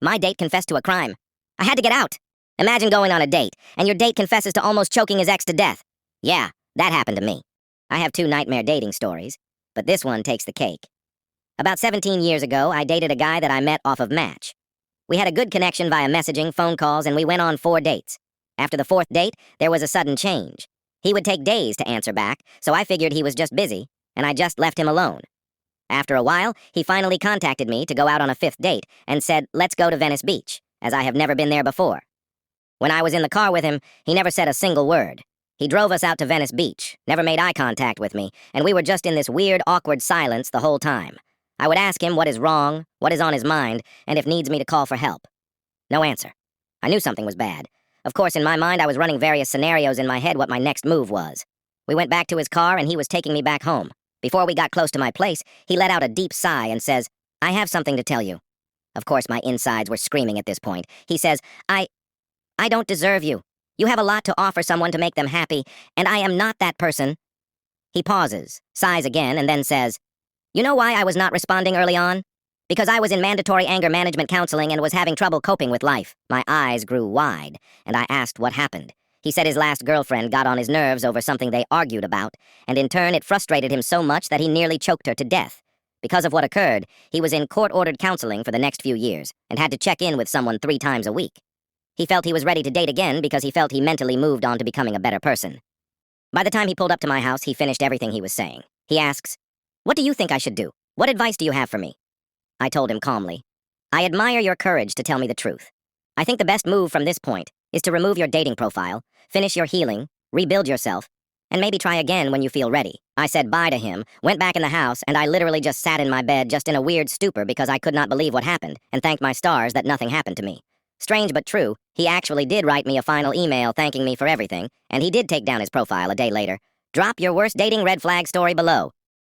My date confessed to a crime. I had to get out. Imagine going on a date, and your date confesses to almost choking his ex to death. Yeah, that happened to me. I have 2 nightmare dating stories, but this one takes the cake. About 17 years ago, I dated a guy that I met off of Match. We had a good connection via messaging, phone calls, and we went on 4 dates. After the 4th date, there was a sudden change. He would take days to answer back, so I figured he was just busy, and I just left him alone. After a while, he finally contacted me to go out on a 5th date and said, "Let's go to Venice Beach," as I have never been there before. When I was in the car with him, he never said a single word. He drove us out to Venice Beach, never made eye contact with me, and we were just in this weird, awkward silence the whole time. I would ask him what is wrong, what is on his mind, and if needs me to call for help. No answer. I knew something was bad. Of course, in my mind, I was running various scenarios in my head what my next move was. We went back to his car, and he was taking me back home. Before we got close to my place, he let out a deep sigh and says, "I have something to tell you." Of course, my insides were screaming at this point. He says, I don't deserve you. You have a lot to offer someone to make them happy, and I am not that person." He pauses, sighs again, and then says, "You know why I was not responding early on? Because I was in mandatory anger management counseling and was having trouble coping with life." My eyes grew wide, and I asked what happened. He said his last girlfriend got on his nerves over something they argued about, and in turn it frustrated him so much that he nearly choked her to death. Because of what occurred, he was in court-ordered counseling for the next few years, and had to check in with someone 3 times a week. He felt he was ready to date again because he felt he mentally moved on to becoming a better person. By the time he pulled up to my house, he finished everything he was saying. He asks, "What do you think I should do? What advice do you have for me?" I told him calmly, "I admire your courage to tell me the truth. I think the best move from this point is to remove your dating profile, finish your healing, rebuild yourself, and maybe try again when you feel ready." I said bye to him, went back in the house, and I literally just sat in my bed just in a weird stupor because I could not believe what happened, and thanked my stars that nothing happened to me. Strange but true, he actually did write me a final email thanking me for everything, and he did take down his profile a day later. Drop your worst dating red flag story below.